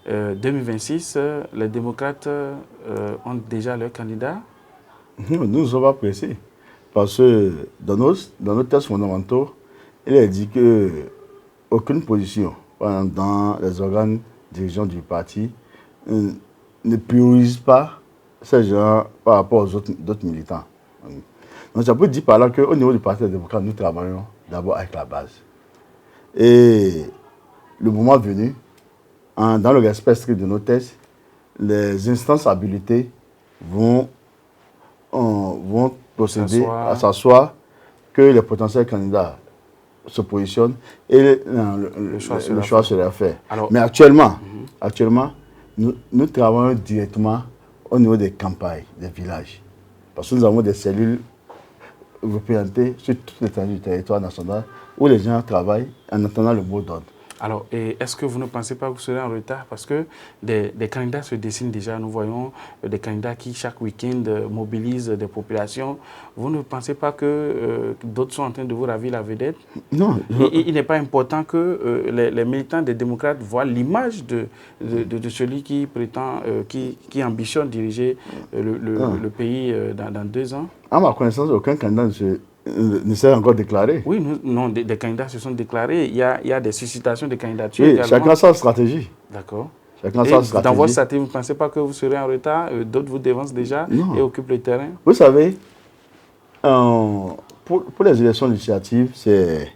2026, les démocrates ont déjà leur candidat? Nous ne sommes pas pressés. Parce que dans nos tests fondamentaux, il est dit qu'aucune position dans les organes dirigeants du parti ne priorise pas ces gens par rapport aux autres militants. Donc ça peut dire par là qu'au niveau du Parti des démocrates, nous travaillons d'abord avec la base. Et le moment venu, dans le respect strict de nos tests, les instances habilitées vont procéder à s'asseoir, que les potentiels candidats se positionnent et le choix sera fait. Alors, mais actuellement, nous travaillons directement au niveau des campagnes, des villages. Parce que nous avons des cellules représentées sur toute l'étendue du territoire national où les gens travaillent en attendant le mot d'ordre. Alors, est-ce que vous ne pensez pas que vous serez en retard? Parce que des candidats se dessinent déjà. Nous voyons des candidats qui, chaque week-end, mobilisent des populations. Vous ne pensez pas que d'autres sont en train de vous ravir la vedette? Non. Il n'est pas important que les militants des démocrates voient l'image de celui qui prétend, qui ambitionne diriger le pays dans 2 ans? À ma connaissance, aucun candidat ne s'est encore déclaré. Oui, non, des candidats se sont déclarés. Il y a des suscitations de candidatures oui, également. Chacun sa stratégie. D'accord. Chacun sa stratégie. Dans votre stratégie, vous ne pensez pas que vous serez en retard? D'autres vous dévancent déjà et occupent le terrain? Vous savez, pour les élections législatives, c'est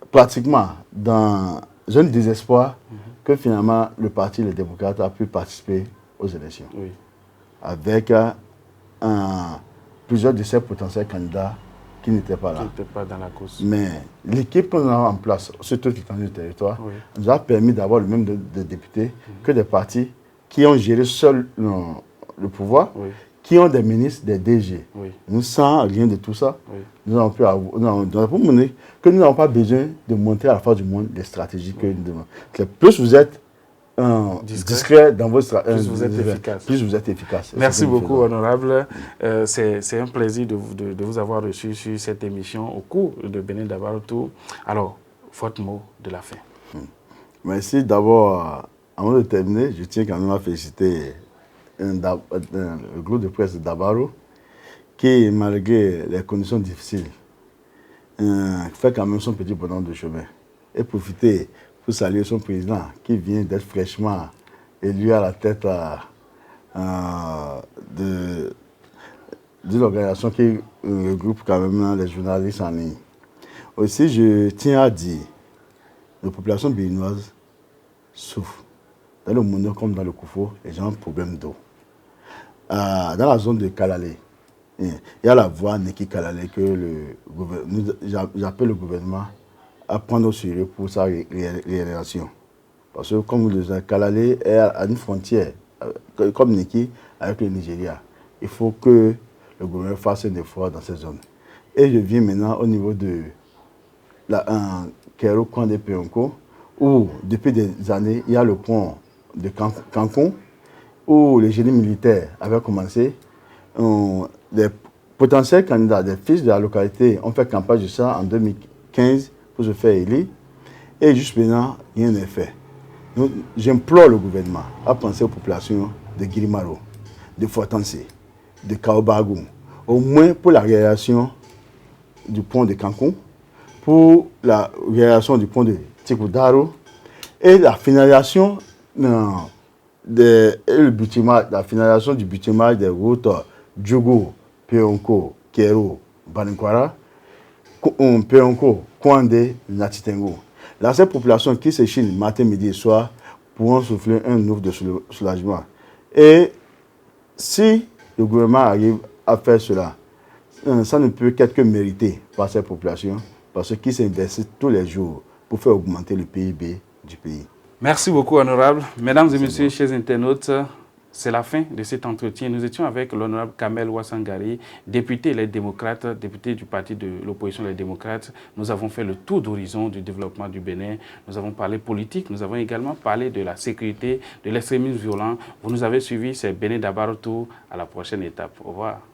pratiquement dans un désespoir que finalement le Parti Les Démocrates a pu participer aux élections. Oui. Avec plusieurs de ces potentiels candidats qui n'étaient pas là. Qui n'étaient pas dans la course. Mais l'équipe qu'on a en place sur toute l'étendue du territoire nous a permis d'avoir le même de députés que des partis qui ont géré seuls le pouvoir, qui ont des ministres, des DG. Nous, sans rien de tout ça, nous avons pu montrer que nous n'avons pas besoin de montrer à la face du monde les stratégies que nous devons. Plus vous êtes discret dans votre stratégie, plus vous êtes efficace. Merci beaucoup, honorable. C'est un plaisir de vous avoir reçu sur cette émission au cours de Bénin Dabaroutou. Alors, votre mot de la fin. Merci. D'abord, avant de terminer, je tiens quand même à féliciter le groupe de presse de Dabarou qui, malgré les conditions difficiles, fait quand même son petit bonhomme de chemin et profiter pour saluer son président qui vient d'être fraîchement élu à la tête d'une organisation qui regroupe quand même les journalistes en ligne. Aussi, je tiens à dire, les populations béninoises souffrent. Dans le monde comme dans le Koufo, les gens ont un problème d'eau. Dans la zone de Kalalé, il y a la voie Neki Kalalé que j'appelle le gouvernement à prendre au sérieux pour sa réalisation. Parce que comme vous le savez, Kalalé est à une frontière, comme Neki, avec le Nigeria. Il faut que le gouvernement fasse un effort dans cette zone. Et je viens maintenant au niveau de Kero Kwande Peyonko, où depuis des années, il y a le pont de Cancun, où les génies militaires avaient commencé. Des potentiels candidats, des fils de la localité, ont fait campagne de ça en 2015 pour se faire élire. Et juste maintenant, rien n'est fait. J'implore le gouvernement à penser aux populations de Girimaro, de Fortanse, de Kaobago, au moins pour la réalisation du pont de Cancun, pour la réalisation du pont de Tikudaro et la finalisation la finalisation du bitumage des routes Djogo, Peyonko, Kero, Baninkwara, Peyonko, Kwande, Natitengo. Là, ces populations qui se chinent matin, midi et soir pourront souffler un ouf de soulagement. Et si le gouvernement arrive à faire cela, ça ne peut qu'être que mérité par ces populations, parce qu'ils s'investissent tous les jours pour faire augmenter le PIB du pays. Merci beaucoup, honorable. Mesdames et messieurs, chers internautes, c'est la fin de cet entretien. Nous étions avec l'honorable Kamel Ouassangari, député Les Démocrates, député du parti de l'opposition Les Démocrates. Nous avons fait le tour d'horizon du développement du Bénin. Nous avons parlé politique. Nous avons également parlé de la sécurité, de l'extrémisme violent. Vous nous avez suivis, c'est Bénin Dabaroto. À la prochaine étape. Au revoir.